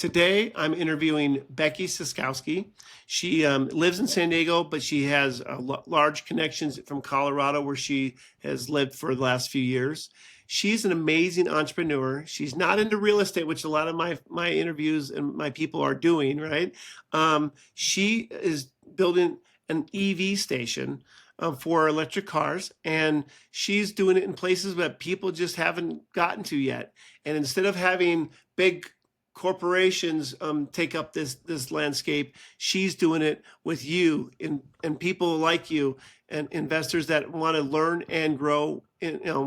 Today, I'm interviewing Becky Siskowski. She lives in San Diego, but she has large connections from Colorado, where she has lived for the last few years. She's an amazing entrepreneur. She's not into real estate, which a lot of my interviews and my people are doing, right? She is building an EV station for electric cars, and she's doing it in places that people just haven't gotten to yet. And instead of having big corporations take up this landscape, she's doing it with you and people like you and investors that want to learn and grow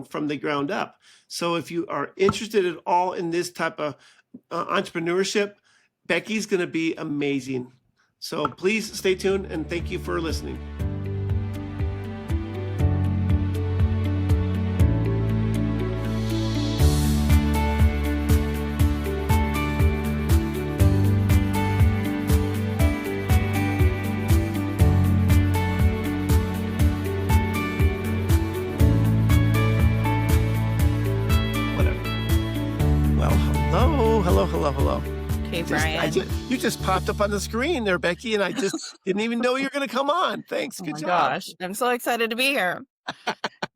from the ground up. So if you are interested at all in this type of entrepreneurship, Becky's going to be amazing. So please stay tuned, and thank you for listening. Hello. Hey, Brian. You just popped up on the screen there, Becky, and I just didn't even know you were going to come on. Thanks. Good job. Gosh, I'm so excited to be here.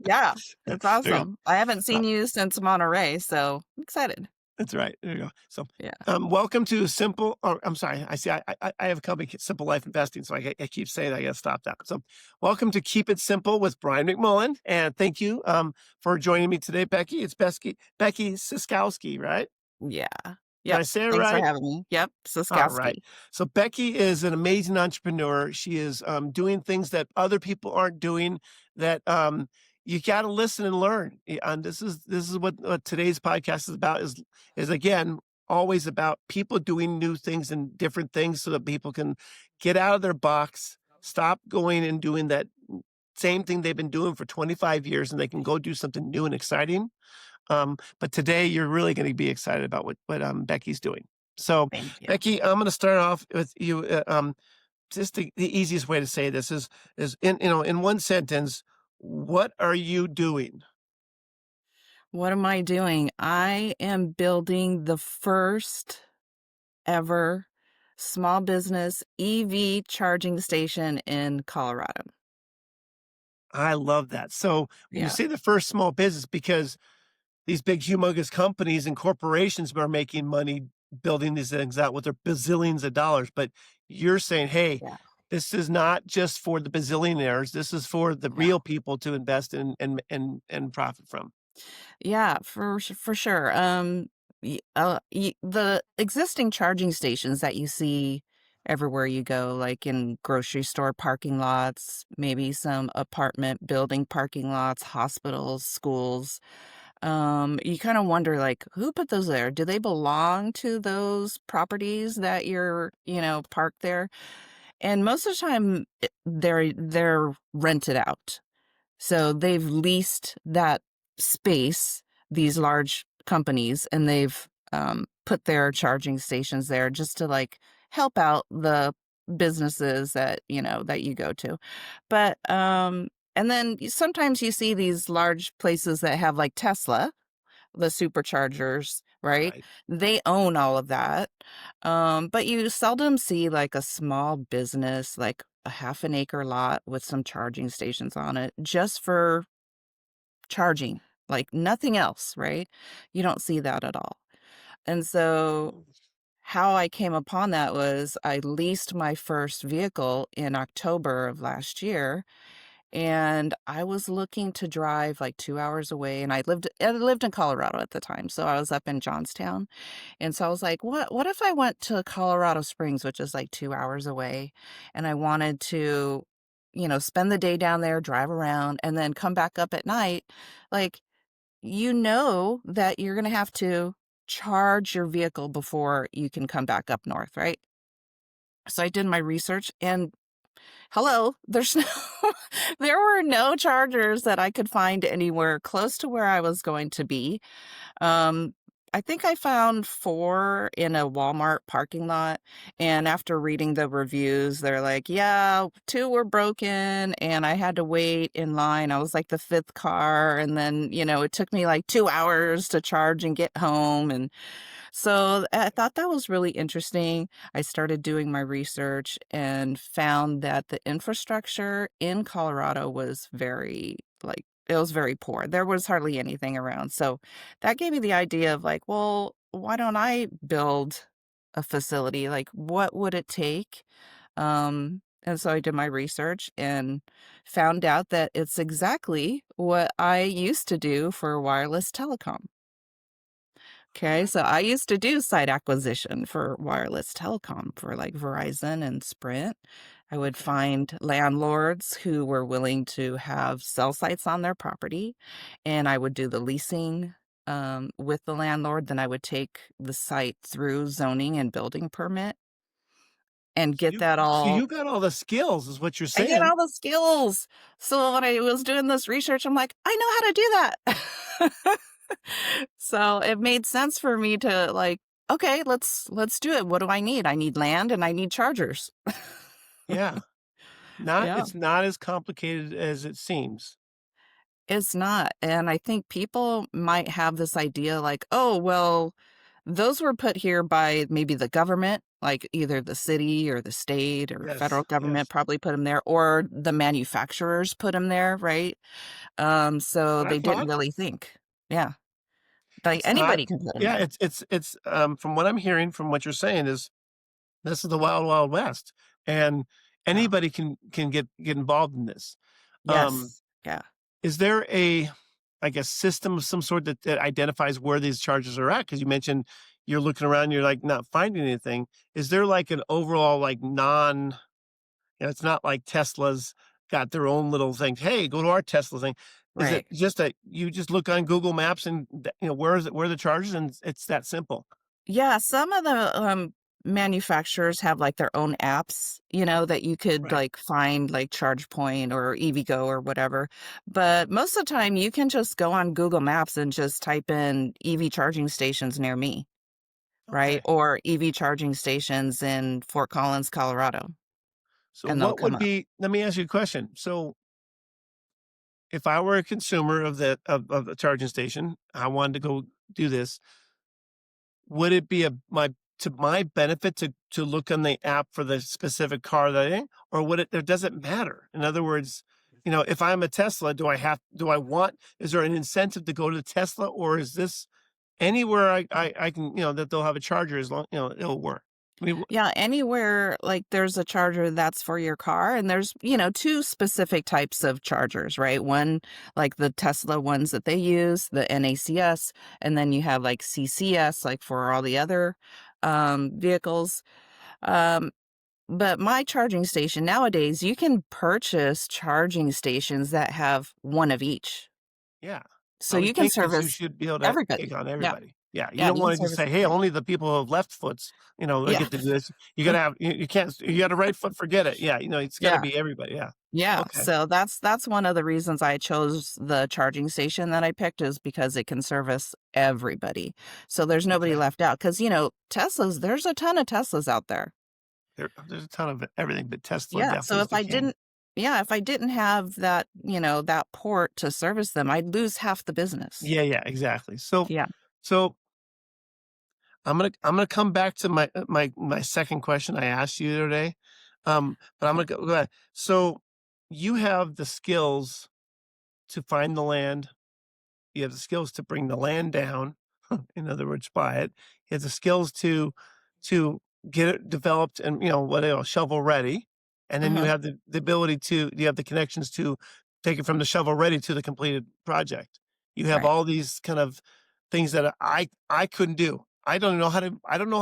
Yeah, it's awesome. I haven't seen you since Monterey, so I'm excited. That's right. There you go. So, yeah. Welcome to Simple. I'm sorry. I see. I have a company, Simple Life Investing, so I keep saying I got to stop that. So, welcome to Keep It Simple with Brian McMullen, and thank you for joining me today, Becky. It's Becky Siskowski, right? Yeah. Did I say it Thanks right? for having me. Yep, Siskowski. All right. So Becky is an amazing entrepreneur. She is doing things that other people aren't doing. That you got to listen and learn. And this is what today's podcast is about. Is again always about people doing new things and different things, so that people can get out of their box, stop going and doing that same thing they've been doing for 25 years, and they can go do something new and exciting. But today you're really going to be excited about what Becky's doing. So Becky, I'm going to start off with you. Just the easiest way to say this is in one sentence, what are you doing? What am I doing? I am building the first ever small business EV charging station in Colorado. I love that. So when you say the first small business, because these big, humongous companies and corporations are making money building these things out with their bazillions of dollars. But you're saying, hey, this is not just for the bazillionaires. This is for the real people to invest in and profit from. Yeah, for sure. The existing charging stations that you see everywhere you go, like in grocery store parking lots, maybe some apartment building parking lots, hospitals, schools. You kind of wonder, like, who put those there? Do they belong to those properties that you're, parked there? And most of the time they're rented out. So they've leased that space, these large companies, and they've put their charging stations there just to like help out the businesses that you go to. But and then sometimes you see these large places that have like Tesla, the superchargers, right? They own all of that. But you seldom see like a small business, like a half an acre lot with some charging stations on it just for charging, like nothing else, right? You don't see that at all. And so how I came upon that was I leased my first vehicle in October of last year, and I was looking to drive like 2 hours away, and I lived in Colorado at the time, so I was up in Johnstown. And so I was like, what if I went to Colorado Springs, which is like 2 hours away, and I wanted to spend the day down there, drive around, and then come back up at night. Like, that you're going to have to charge your vehicle before you can come back up north, right? So I did my research, and hello, there were no chargers that I could find anywhere close to where I was going to be. I think I found 4 in a Walmart parking lot, and after reading the reviews, they're like, 2 were broken, and I had to wait in line. I was like the 5th car, and then, it took me like 2 hours to charge and get home, and So I thought that was really interesting. I started doing my research and found that the infrastructure in Colorado was very, like, it was very poor. There was hardly anything around. So that gave me the idea of like, well, why don't I build a facility? Like, what would it take? And so I did my research and found out that it's exactly what I used to do for wireless telecom. Okay, so I used to do site acquisition for wireless telecom for like Verizon and Sprint. I would Okay. find landlords who were willing to have cell sites on their property, and I would do the leasing with the landlord. Then I would take the site through zoning and building permit and So get you that so all. you got all the skills is what you're I get saying. all the skills. So when I was doing this research, I'm like, I know how to do that. So it made sense for me to like, okay, let's do it. What do I need? I need land and I need chargers. Yeah. Not Yeah. it's not as complicated as it seems. It's not. And I think people might have this idea like, oh, well, those were put here by maybe the government, like either the city or the state or Yes, federal government yes. probably put them there, or the manufacturers put them there, right? So What I they didn't thought. really think. Yeah. Like It's not. anybody can put them Yeah, there. it's from what I'm hearing from what you're saying is this is the wild, wild west, and Yeah. anybody can get involved in this. Um, Yes. Yeah. is there a, I guess, system of some sort that identifies where these charges are at? Because you mentioned you're looking around, you're, like, not finding anything. Is there, like, an overall, like, it's not like Tesla's got their own little thing, "Hey, go to our Tesla thing." Is it Right. just that you just look on Google Maps and where are the charges, and it's that simple? Yeah, some of the, manufacturers have, like, their own apps, that you could, Right. like, find, like, ChargePoint or EVgo or whatever, but most of the time, you can just go on Google Maps and just type in "EV charging stations near me," right? Okay. Or "EV charging stations in Fort Collins, Colorado," So and they'll what come would up. be let me ask you a question. So if I were a consumer of a charging station, I wanted to go do this, would it be a my to my benefit to look on the app for the specific car that I in, or would it does it matter? In other words, if I'm a Tesla, do I want is there an incentive to go to Tesla, or is this anywhere I can, that they'll have a charger as long, it'll work? I mean, Yeah, anywhere, like, there's a charger that's for your car, and there's, 2 specific types of chargers, right? One, like the Tesla ones that they use, the NACS, and then you have, like, CCS, like, for all the other, vehicles, um, but my charging station nowadays, you can purchase charging stations that have one of each, yeah, so I you would can think that you service should be able to take everybody. on Yeah, everybody. Yeah, you yeah, don't you can wanna just service say, "Hey, everybody. only the people who have left foots, Yeah. get to do this." You gotta have you can't you got a right foot, forget it. Yeah, it's gotta Yeah. be everybody, yeah. Yeah, Okay, so that's one of the reasons I chose the charging station that I picked is because it can service everybody. So there's nobody okay. left out because Teslas, there's a ton of Teslas out there. There's a ton of everything, but Tesla Yeah, definitely so is the king. if I didn't have that, that port to service them, I'd lose half the business. Yeah, yeah, exactly. So Yeah, so I'm gonna come back to my second question I asked you the other day, but I'm okay. gonna go ahead. So you have the skills to find the land. You have the skills to bring the land down, in other words, buy it. You have the skills to get it developed and, shovel ready, and then you Uh-huh, have the ability to you have the connections to take it from the shovel ready to the completed project. You have right. all these kind of things that I couldn't do. I don't know how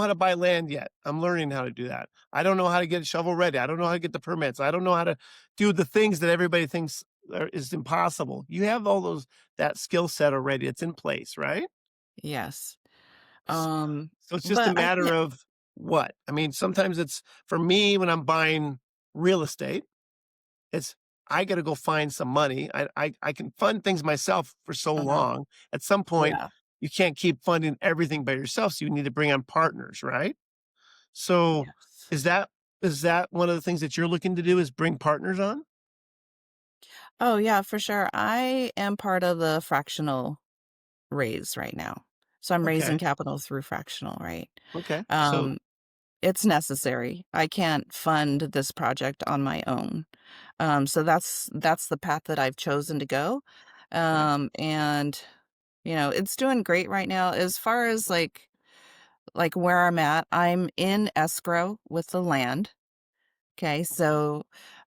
to buy land yet. I'm learning how to do that. I don't know how to get shovel ready. I don't know how to get the permits. I don't know how to do the things that everybody thinks is impossible. You have all that skill set already. It's in place, right? Yes. S- Um, So it's just a but I matter can't. of what? I mean, sometimes it's for me when I'm buying real estate, it's I got to go find some money. I can fund things myself for so Uh-huh, long. At some point, yeah, you can't keep funding everything by yourself, so you need to bring on partners, right? So yes. is that is that one of the things that you're looking to do is bring partners on? Oh, yeah, for sure. I am part of the fractional raise right now. So I'm raising Okay. capital through fractional, right? Okay. So Um, it's necessary. I can't fund this project on my own. So that's the path that I've chosen to go. okay. And it's doing great right now. As far as like where I'm at, I'm in escrow with the land. Okay, Okay. so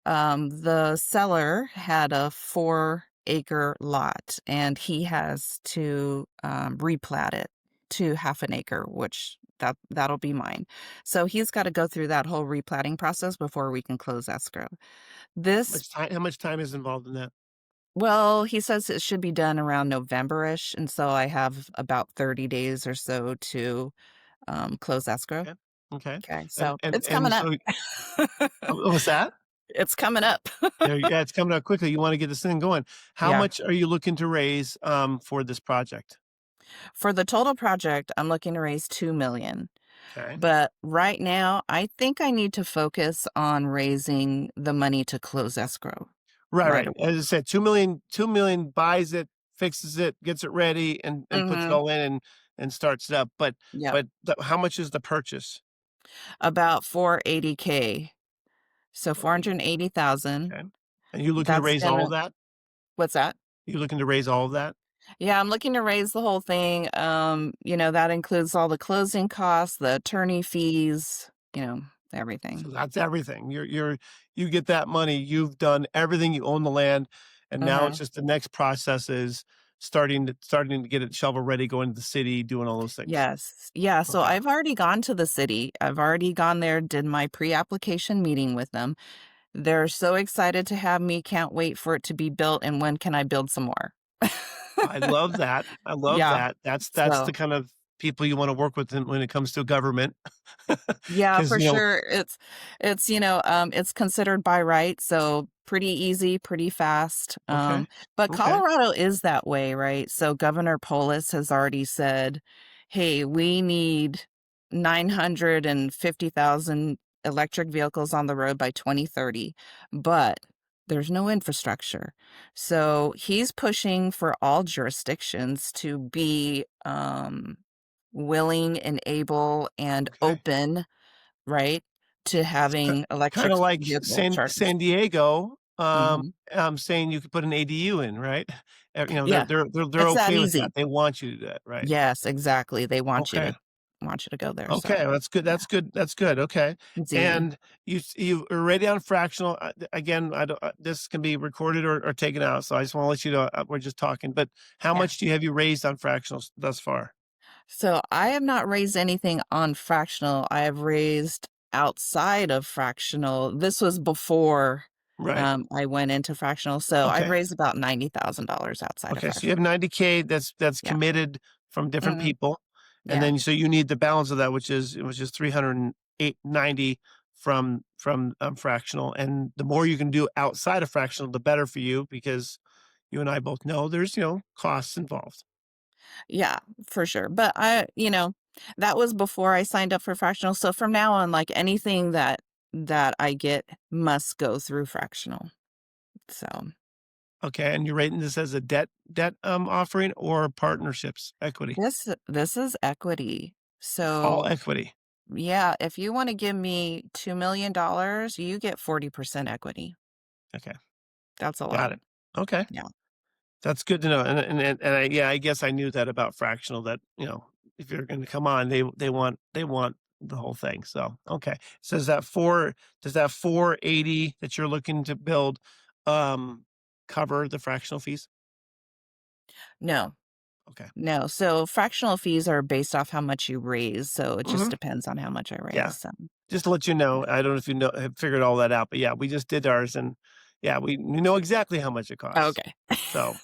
the seller had a 4-acre lot, and he has to replat it to half an acre, which that'll be mine. So he's got to go through that whole replatting process before we can close escrow. This, How much time is involved in that? well, he says it should be done around November-ish, and so I have about 30 days or so to close escrow. Okay. Okay. Okay, And so and it's and coming up. so what's that? It's coming up. Yeah, it's coming out quickly. You want to get this thing going. How Yeah. much are you looking to raise for this project? For the total project, I'm looking to raise 2 million. Okay. But right now, I think I need to focus on raising the money to close escrow Right, right right. away. As I said, 2 million buys it, fixes it, gets it ready, and puts it Mhm. all in and starts it up. But Yep. but how much is the purchase? About 480K. So 480. 480,000. Okay. And you looking to That's raise all gonna of that? What's that? You looking to raise all of that? Yeah, I'm looking to raise the whole thing. That includes all the closing costs, the attorney fees, So everything. that's everything. You get that money, you've done everything, you own the land, and now it's Mhm. just the next process is starting to get it shovel ready, going to the city, doing all those things. Yes. Yeah, so Okay. I've already gone to the city. I've already gone there, did my pre-application meeting with them. They're so excited to have me, can't wait for it to be built, and when can I build some more? I love that. I love Yeah, that. That's the so kind of people you wanna work with when it comes to government. yeah, 'Cause, for sure. It's considered by right, so pretty easy, pretty fast. okay, But okay. Colorado is that way, right? So Governor Polis has already said, "Hey, we need 950,000 electric vehicles on the road by 2030, but there's no infrastructure." So he's pushing for all jurisdictions to be willing and able and Okay. open, right, to having electric Kinda like vehicle chargers. San Diego, Mhm. saying you could put an ADU in, right? Yeah, They're it's that okay with that. easy. They want you to do that, right? Yes, exactly, they Okay. want you to go there, so, Okay, well, that's good, yeah, that's good, that's good, okay. it's easy. And you are already on fractional, again, I don't this can be recorded or taken out, so I just wanna let you know, we're just talking, but how Yeah. much do you have you raised on fractionals thus far? So, I have not raised anything on fractional, I have raised outside of fractional. This was before, Right, I went into fractional, so I've okay, raised about $90,000 outside of okay, so you have fractional. 90K that's Yeah, committed from different mhm, people, and yeah. then so you need the balance of that, which is 308.90 from fractional, and the more you can do outside of fractional, the better for you because you and I both know there's, costs involved. Yeah, for sure. But that was before I signed up for fractional. So from now on, like anything that I get must go through fractional. So Okay, and you're rating this as a debt, offering or partnerships, equity? this is equity. All So equity. yeah, if you want to give me $2 million, you get 40% equity. Okay, That's a lot. got it. Okay, Yeah. that's good to know, and I guess I knew that about fractional that, if you're gonna come on, they want the whole thing, so, okay. So does that 480 that you're looking to build, um, cover the fractional fees? No, Okay. no. So fractional fees are based off how much you raise. So it just Mhm, depends on how much I yeah. raise. So Just to let you know, I don't know if you have figured all that out, but yeah, we just did ours and yeah, we know exactly how much it costs. okay.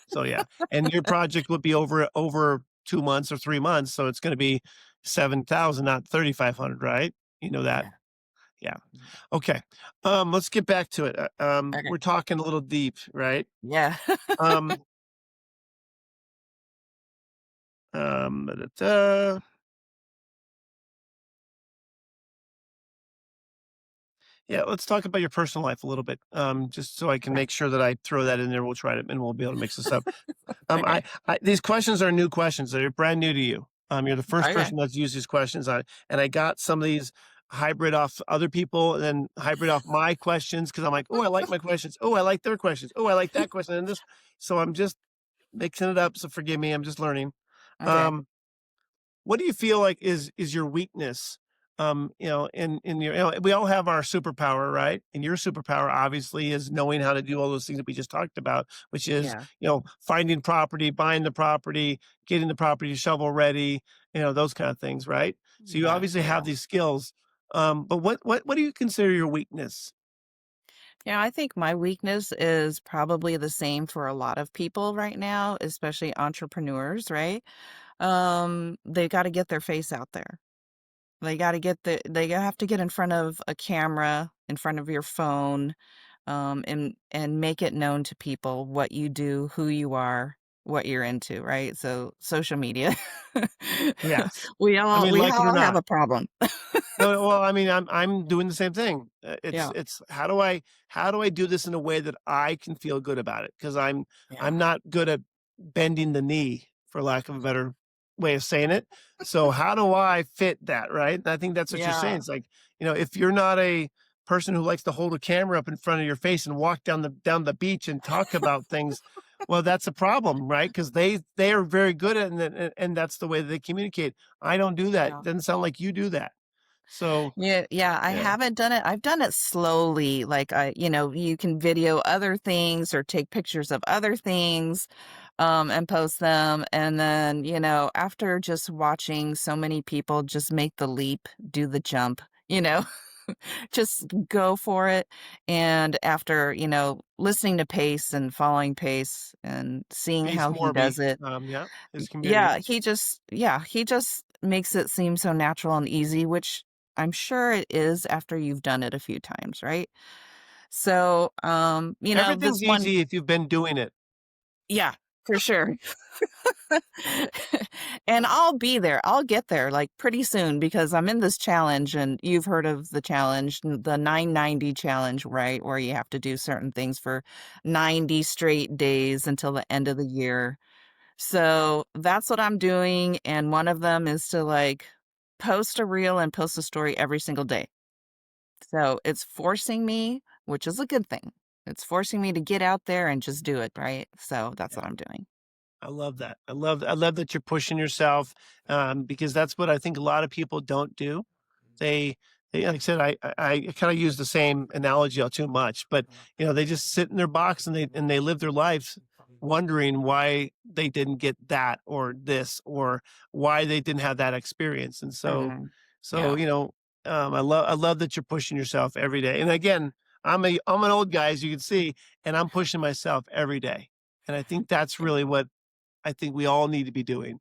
So yeah. And your project would be over 2 months or 3 months, so it's gonna be 7,000, not 3,500, right? You know that? Yeah. Yeah. Okay. Let's get back to it. Okay. We're talking a little deep, right? Yeah. Um, da-da-da. Yeah, let's talk about your personal life a little bit, just so I can Okay. make sure that I throw that in there. We'll try to and we'll be able to mix this up. Okay. These questions are new questions. They're brand new to you. You're the first Okay. person that's used these questions on, and I got some of these hybrid off other people and then hybrid off my questions because I'm like, oh, I like my questions. Oh, I like their questions. Oh, I like that question. And this, so I'm just mixing it up. So forgive me. I'm just learning. Okay. Um, what do you feel like is your weakness? In your, we all have our superpower, right? And your superpower obviously is knowing how to do all those things that we just talked about, which is, Yeah. finding property, buying the property, getting the property shovel ready, those kind of things, right? So you Yeah. obviously have Yeah. these skills. But what do you consider your weakness? Yeah, I think my weakness is probably the same for a lot of people right now, especially entrepreneurs, right? They got to get their face out there. They have to get in front of a camera, in front of your phone, and make it known to people what you do, who you are, what you're into, right? So social media. Yes. We I all mean, we like it or all have not. a problem. No, well, I mean, I'm doing the same thing. It's Yeah. it's how do I do this in a way that I can feel good about it? Because Yeah. I'm not good at bending the knee, for lack of a better way of saying it. So how do I fit that, right? And I think that's what you're saying. Yeah. It's like, if you're not a person who likes to hold a camera up in front of your face and walk down the beach and talk about things, well, that's a problem, right? Because they are very good at it, and that's the way that they communicate. I don't do that. It Yeah. doesn't sound like you do that. So, Yeah, yeah, I yeah, haven't done it. I've done it slowly. Like you can video other things or take pictures of other things, and post them. And then, after just watching so many people just make the leap, do the jump, you know, just go for it. And after, listening to Pace and following Pace and seeing Face how he does Morby, it, yeah, his community. he just makes it seem so natural and easy, which I'm sure it is after you've done it a few times, right? So, this Everything's one, easy if you've been doing it. yeah, for sure. And I'll be there. I'll get there like pretty soon because I'm in this challenge and you've heard of the challenge, the 990 challenge, right? Where you have to do certain things for 90 straight days until the end of the year. So that's what I'm doing. And one of them is to like post a reel and post a story every single day. So it's forcing me, which is a good thing. It's forcing me to get out there and just do it, right? So that's what I'm doing. I love that. I love that you're pushing yourself, because that's what I think a lot of people don't do. They they like I said, I kind of use the same analogy all too much, but they just sit in their box and they live their lives wondering why they didn't get that or this or why they didn't have that experience. And so Mhm. so Yeah. you know, I love that you're pushing yourself every day. And again, I'm an old guy, as you can see, and I'm pushing myself every day. And I think that's Yeah. really what I think we all need to be doing.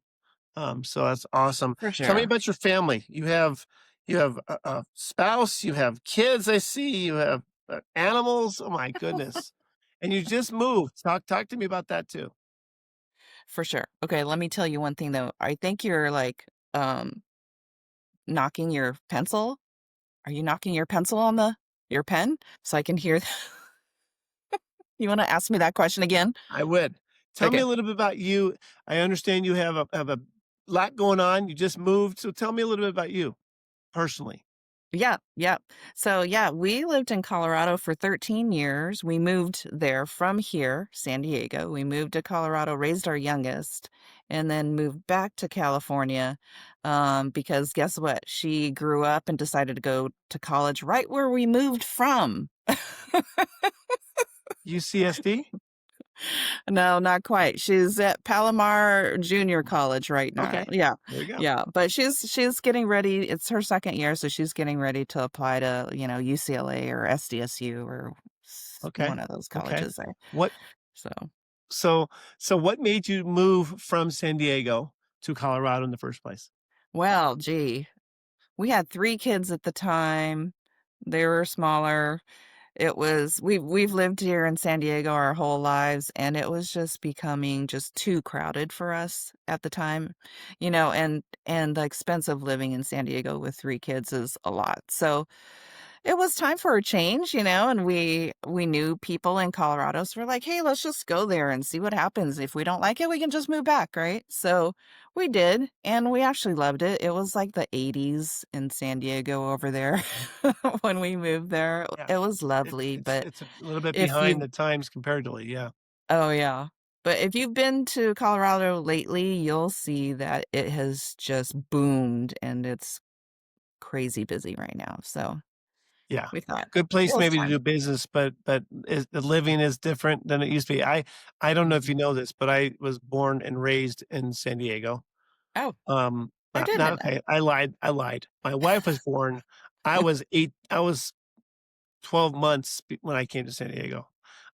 So that's awesome. For Tell me sure. about your family. You have a spouse, you have kids. I see you have animals. Oh my goodness! And you just moved. Talk to me about that too. For sure. Okay, let me tell you one thing though. I think you're like knocking your pencil. Are you knocking your pencil on your pen so I can hear? You want to ask me that question again? I would. Tell me Okay. a little bit about you. I understand you have a lot going on. You just moved, so tell me a little bit about you personally. Yeah, yeah. So, yeah, we lived in Colorado for 13 years. We moved there from here, San Diego. We moved to Colorado, raised our youngest, and then moved back to California because guess what? She grew up and decided to go to college right where we moved from. UCSD. No, not quite. She's at Palomar Junior College right now. Okay, Yeah. there you go. Yeah, but she's getting ready. It's her second year, so she's getting ready to apply to, UCLA or SDSU or Okay, one of those okay. colleges there. What So, So so what made you move from San Diego to Colorado in the first place? well, gee, we had 3 kids at the time. They were smaller. We've lived here in San Diego our whole lives, and it was just becoming just too crowded for us at the time, and the expense of living in San Diego with 3 kids is a lot. So it was time for a change, and we knew people in Colorado, so we're like, "Hey, let's just go there and see what happens. If we don't like it, we can just move back," right? So, we did, and we actually loved it. It was like the '80s in San Diego over there when we moved there. Yeah. It was It's lovely, it's but it's a little bit if behind you the times comparatively, yeah. Oh, yeah. But if you've been to Colorado lately, you'll see that it has just boomed and it's crazy busy right now, so Yeah. we thought Good it place was maybe to time. do business, but is the living is different than it used to be. I don't know if you Mhm. know this, but I was born and raised in San Diego. Oh, I did Not know that. okay, I lied. My wife was born I was 12 months when I came to San Diego.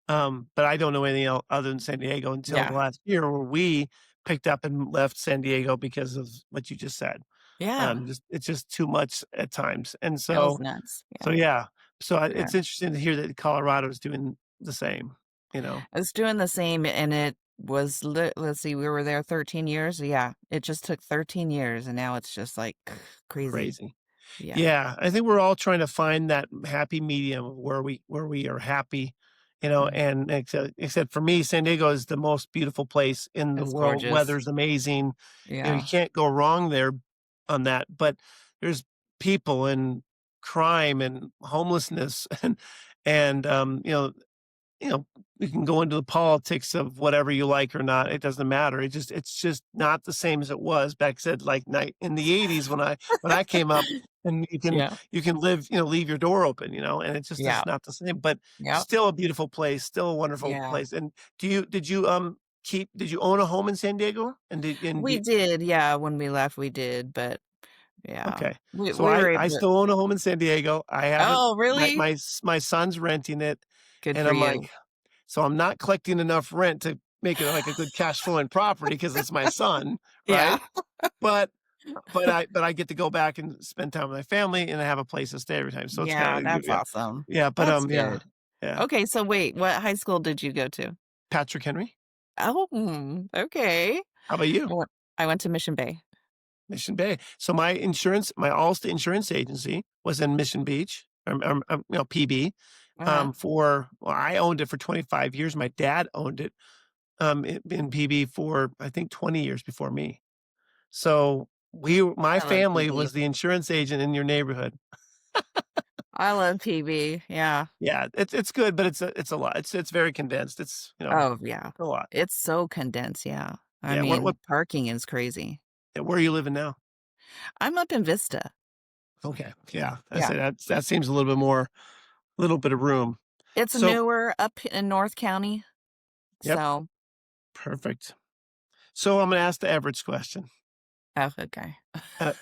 But I don't know anything else other than San Diego until the Yeah. last year where we picked up and left San Diego because of what you just said. Yeah. Just it's just too much at times, and It was so nuts. so Yeah. yeah. So Yeah. it's interesting to hear that Colorado is doing the same, you know? I was doing the same and it was let's see, we were there 13 years. Yeah. It just took 13 years and now it's just like crazy. Crazy. Yeah. Yeah, I think we're all trying to find that happy medium of where we are happy, Mm. and except for me, San Diego is the most beautiful place in the It's world. gorgeous. Weather's amazing. You Yeah. can't go wrong there on that, but there's people and crime and homelessness and you know, we can go into the politics of whatever you like or not. It doesn't matter. It's just not the same as it was back said like night in the '80s when I came up and Yeah. you can live, leave your door open, and it just Yeah. is not the same. But Yep. still a beautiful place, still a wonderful Yeah. place. And did you did you own a home in San Diego? We did, yeah, when we left, we did, but yeah, Okay. we So we were I able to. still own a home in San Diego. I haven't Oh, really? my son's renting it Good and for I'm you. like, so I'm not collecting enough rent to make it like a good cash flowing property because it's my son, Yeah. right? But but I get to go back and spend time with my family and I have a place to stay every time. So it's Yeah, kind of that's yeah. awesome. Yeah, but That's yeah. good. Yeah. Okay, so wait, what high school did you go to? Patrick Henry. Oh, okay. How about you? I went I went to Mission Bay. Mission Bay. So my Allstate insurance agency was in Mission Beach, PB. Uh-huh. I owned it for 25 years. My dad owned it in PB for I think 20 years before me. So my I love family PB. was the insurance agent in your neighborhood. I love PB, yeah. Yeah, it's good, but it's a lot. It's very condensed. Oh, yeah. A lot. It's so condensed, yeah. I Yeah, what mean, parking is crazy. where are you living now? I'm up in Vista. Okay, yeah, I Yeah. say that seems a little bit more, a little bit of room. It's So, newer up in North County, yep, so perfect. So I'm gonna ask the Everett's question. oh, okay.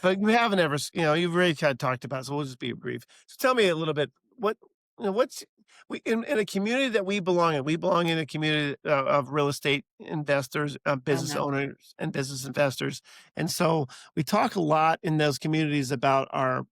But you haven't ever, you've already kind of talked about, it, so we'll just be brief. So tell me a little bit, what, what's in a community that we belong in. We belong in a community of real estate investors, business Uh-huh. owners, and business investors, and so we talk a lot in those communities about our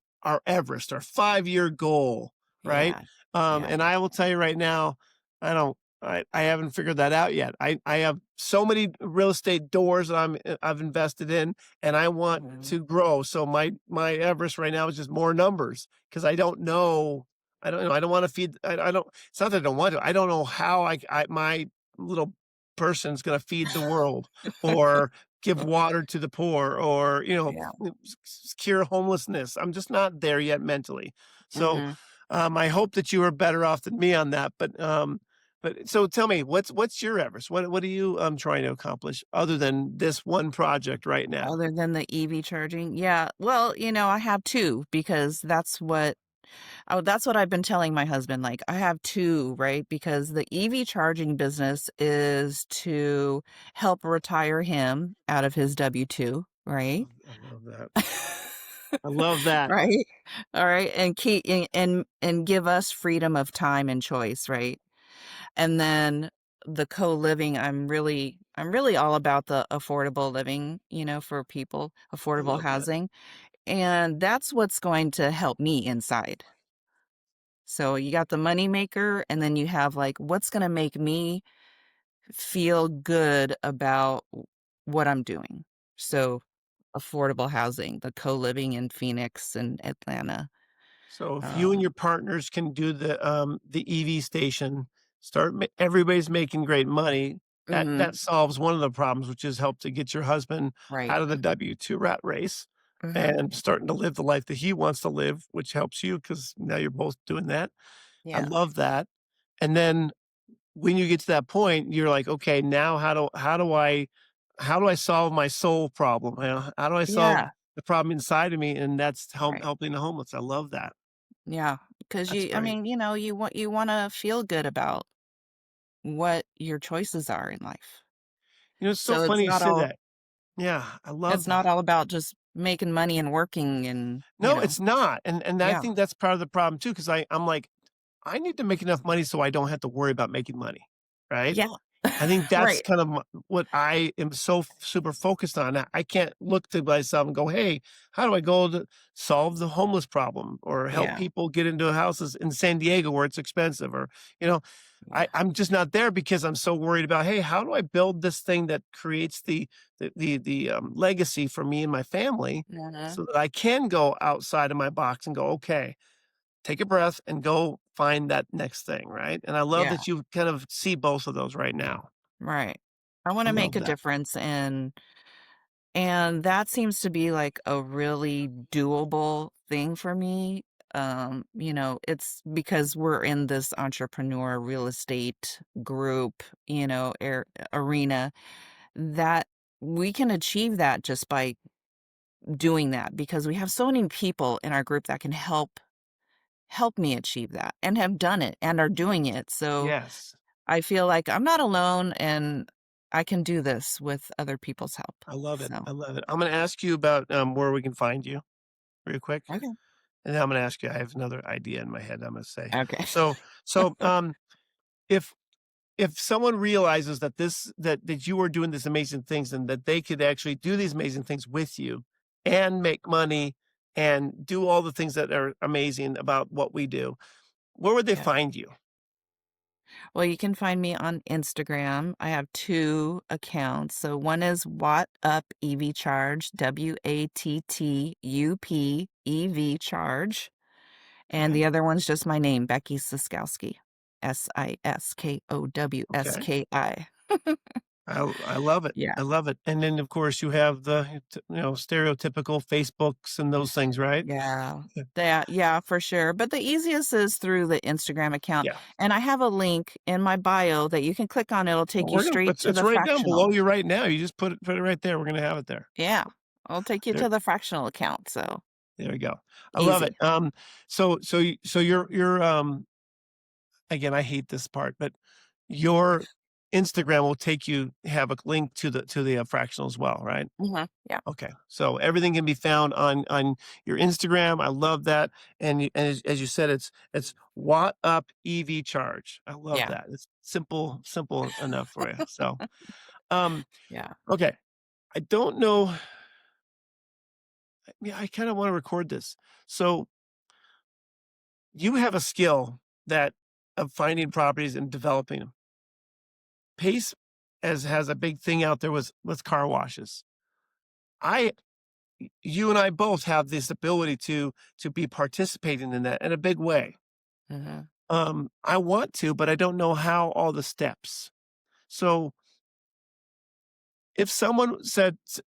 Everest, our 5 year goal, right? Yeah. Yeah. And I will tell you right now, I don't. I haven't figured that out yet. I have so many real estate doors that I've invested in and I want Mhm. to grow. So my Everest right now is just more numbers because I don't know. I don't know. I don't want to feed. I don't. It's not that I don't want to. I don't know how my little person's going to feed the world or give water to the poor or Yeah. cure homelessness. I'm just not there yet mentally. So Mhm. I hope that you are better off than me on that. But so tell me, what's your Everest? What are you trying to accomplish other than this one project right now? Other than the EV charging? Yeah. Well, I have 2 because that's what I've been telling my husband, like, I have 2, right? Because the EV charging business is to help retire him out of his W-2, right? I love that. I love that. Right? Alright, and keep and give us freedom of time and choice, right? And then the co-living, I'm really all about the affordable living, for people, I affordable love that. housing, and that's what's going to help me inside. So you got the money maker, and then you have, like, what's gonna make me feel good about what I'm doing. So, affordable housing, the co-living in Phoenix and Atlanta. So if you and Um, your partners can do the EV station, everybody's making great money. That mhm, solves one of the problems, which is help to get your husband right. out of the W-2 rat race Mhm. and starting to live the life that he wants to live, which helps you because now you're both doing that. I Yeah. love that. And then when you get to that point, you're like, okay, now how do I solve my soul problem? How do I solve Yeah, the problem inside of me? And that's right. helping the homeless. I love that. Yeah, because That's I great. mean, you wanna feel good about what your choices are in life. It's so So it's funny you not say all that. Yeah, I love it's not that. all about just making money and working and, No, it's not, and I yeah. think that's part of the problem too. Because I'm like, I need to make enough money so I don't have to worry about making money, right? Yeah. I think that's Right. kind of what I am so super focused on. I can't look to myself and go, "Hey, how do I go to solve the homeless problem or help Yeah, people get into houses in San Diego where it's expensive?" Or, you know, yeah. I'm just not there because I'm so worried about, "Hey, how do I build this thing that creates the legacy for me and my family Mhm. so that I can go outside of my box and go, okay, take a breath and go find that next thing," right? And I love Yeah, that you kind of see both of those right now. right. I I wanna make love a that. difference, and that seems to be, like, a really doable thing for me. It's because we're in this entrepreneur real estate group, arena, that we can achieve that just by doing that because we have so many people in our group that can help me achieve that and have done it and are doing it. So Yes. I feel like I'm not alone and I can do this with other people's help. I love it. So, I love it. I'm gonna ask you about, where we can find you real quick, okay. and then I'm gonna ask you I have another idea in my head I'm gonna say. Okay. So so, if someone realizes that that you are doing these amazing things and that they could actually do these amazing things with you and make money and do all the things that are amazing about what we do, where would they Yeah. find you? Well, you can find me on Instagram. I have 2 accounts. So one is Watt Up EV Charge, WATTUP Charge, and Okay, the other one's just my name, Becky Siskowski, okay. Siskowski. I love it. Yeah. I love it. And then, of course, you have stereotypical Facebooks and those things, right? Yeah. Yeah, for sure. But the easiest is through the Instagram account. Yeah. And I have a link in my bio that you can click on. It'll Well, take you straight to it's the right down below fractional. you right now. You just put it right there. We're gonna have it there. Yeah. I'll take you There to the fractional account. So there we go. I love it. easy. So you're again, I hate this part, but your Instagram will take you have a link to the fractional as well, right? Yeah. Okay. So everything can be found on your Instagram. I love that. And as you said, it's Watt Up EV Charge. I love Yeah. that. It's simple enough for you. So um Yeah. okay. I don't know. Yeah, I kind of want to record this. So you have a skill that of finding properties and developing them. Pace as has a big thing out there with car washes. I You and I both have this ability to be participating in that in a big way. Mhm. I want to, but I don't know how all the steps. So if someone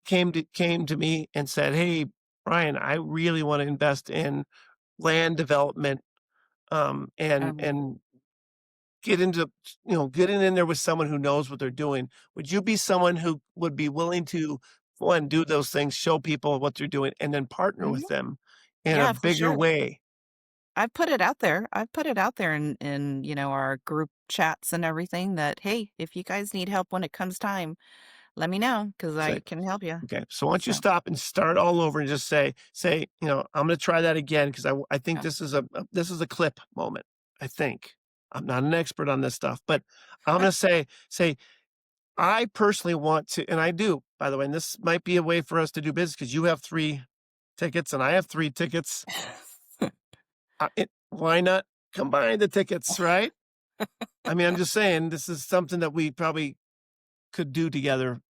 came to me and said, "Hey, Brian, I really want to invest in land development, Um, and get into getting in there with someone who knows what they're doing," would you be someone who would be willing to one do those things, show people what they're doing, and then partner mhm. with them in a Yeah, for bigger sure. way? I've put it out there. I've put it out there in our group chats and everything that, "Hey, if you guys need help when it comes time, let me know because Say, I can help you." okay, so why don't you So, stop and start all over and just say, I'm going to try that again because I think yeah. this is a clip moment. I think I'm not an expert on this stuff, but I'm going to say I personally want to, and I do, by the way, and this might be a way for us to do business because you have 3 tickets and I have 3 tickets. Why not combine the tickets, right? I mean, I'm just saying this is something that we probably could do together,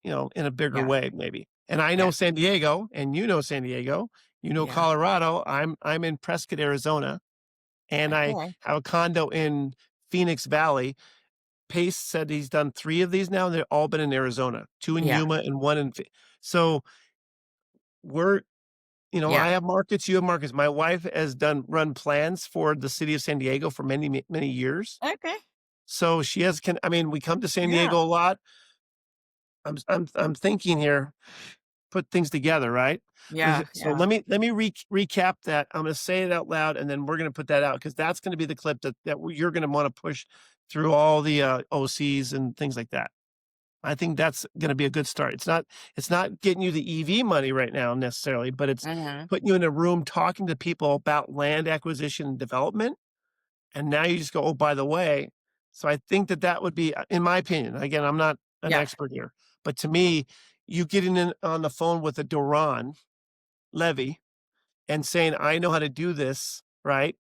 in a bigger Yeah, way, maybe. And I know yeah. San Diego, and you know San Diego, You know, Yeah. Colorado, I'm in Prescott, Arizona, and I Okay. have a condo in Phoenix Valley. Pace said he's done 3 of these now, and they've all been in Arizona, 2 in Yeah. Yuma and 1 in Ph so we're you know, Yeah. I have markets, you have markets. My wife has done run plans for the city of San Diego for many years. Okay. So she has I mean, we come to San Yeah. Diego a lot. I'm thinking here, put things together, right? Yeah. So Yeah. let me recap that. I'm gonna say it out loud, and then we're gonna put that out because that's gonna be the clip that you're gonna wanna push through all the, OCs and things like that. I think that's gonna be a good start. It's not getting you the EV money right now necessarily, but it's Mhm. putting you in a room talking to people about land acquisition and development, and now you just go, "Oh, by the way." So I think that would be, in my opinion, again, I'm not an Yeah. expert here, but to me, you getting in on the phone with a Duran Levy and saying, "I know how to do this," right?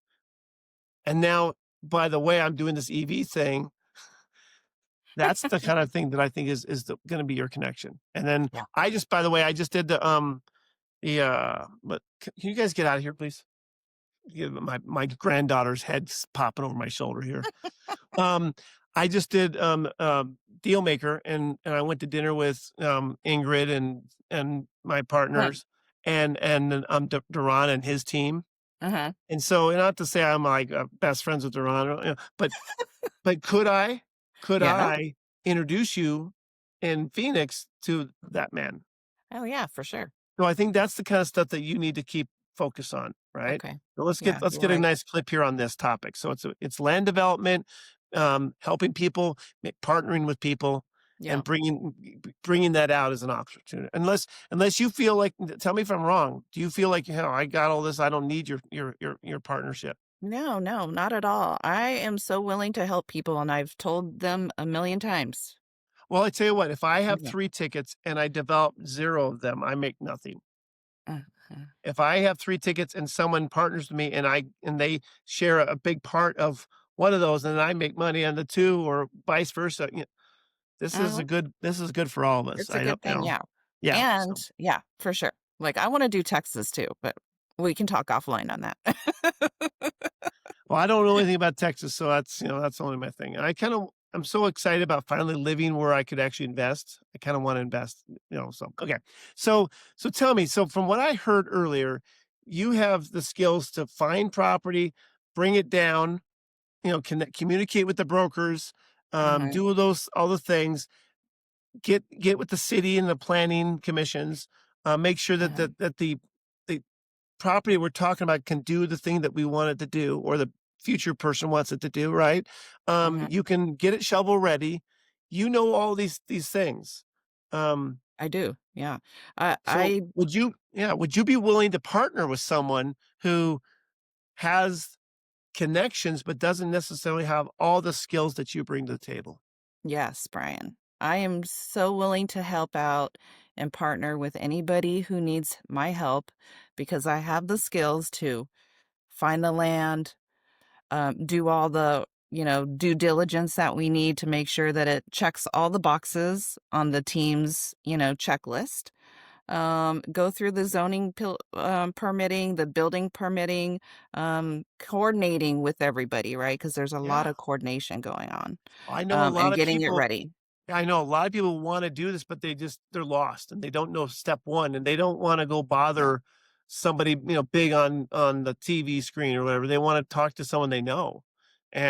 And now, by the way, I'm doing this EV thing. That's the kind of thing that I think is gonna be your connection. And then Yeah. I just by the way, I just did but can you guys get out of here, please? My granddaughter's head's popping over my shoulder here. Um, I just did, Dealmaker, and I went to dinner with, Ingrid and my Fun. partners and then, Duran and his team. Uh-huh. And so, not to say I'm, like, best friends with Duran, but could Yeah. I introduce you in Phoenix to that man? Oh, yeah, for sure. So I think that's the kind of stuff that you need to keep focus on, right? Okay. So Yeah, let's you're get a right. nice clip here on this topic. So it's land development, helping people, partnering with people, and Yeah. bringing that out as an opportunity. Unless you feel like, tell me if I'm wrong. Do you feel like, I got all this, I don't need your partnership? No, no, not at all. I am so willing to help people, and I've told them a million times. Well, I tell you what, if I have Yeah. 3 tickets and I develop 0 of them, I make nothing. Uh-huh. If I have 3 tickets and someone partners with me and they share a big part of one of those, and I make money on the 2 or vice versa, Uh-huh. this is good for all of us. It's a I good don't thing, yeah. yeah, And so yeah, for sure. Like, I wanna do Texas too, but we can talk offline on that. well, I don't know anything about Texas, so that's only my thing. And I'm so excited about finally living where I could actually invest. I kinda wanna invest, so okay. So tell me, so from what I heard earlier, you have the skills to find property, bring it down, communicate with the brokers, Mhm, do those all the things, get with the city and the planning commissions, make sure that mhm, the property we're talking about can do the thing that we want it to do, or the future person wants it to do, right? mhm. You can get it shovel ready. You know all these things. Um, I do, yeah. I so I would you be willing to partner with someone who has connections but doesn't necessarily have all the skills that you bring to the table? yes, Brian. I am so willing to help out and partner with anybody who needs my help because I have the skills to find the land, do all the, due diligence that we need to make sure that it checks all the boxes on the team's, checklist. Go through the zoning permitting, the building permitting, coordinating with everybody, right? Because there's a lot Yeah. of coordination going on, I know a lot and of getting it people ready. I know a lot of people wanna do this, but they're lost and they don't know step 1 and they don't wanna go Yeah. bother somebody, big on the TV screen or whatever. They wanna talk to someone they know.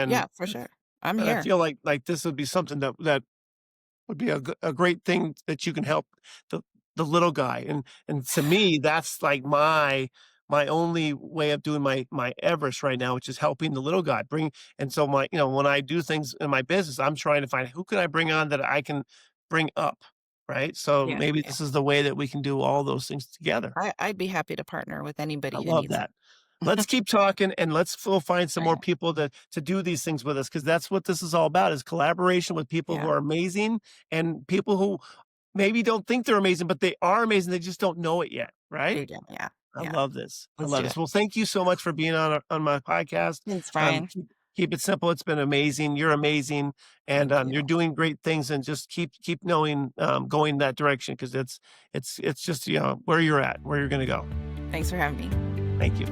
Yeah, And for sure. I'm and I here. feel like this would be something that would be a great thing that you can help the the little guy, and to me, that's like my only way of doing my Everest right now, which is helping the little guy bring and so when I do things in my business, I'm trying to find who can I bring on that I can bring up, right? So Yeah, maybe yeah. this is the way that we can do all those things together. I'd be happy to partner with I anybody who love needs it. that. Let's keep talking and let's go find some more Right. people to do these things with us because that's what this is all about is collaboration with people who Yeah. are amazing and people who maybe don't think they're amazing, but they are amazing. They just don't know it yet, right? There you go. Yeah. I Yeah. love this. I Let's love do this. it. Well, thank you so much for being on my podcast. Thanks, Brian. Keep Keep it simple. It's been amazing. You're amazing, and Thank you're you. doing great things. And just keep knowing, going that direction because it's just where you're at, where you're going to go. Thanks for having me. Thank you.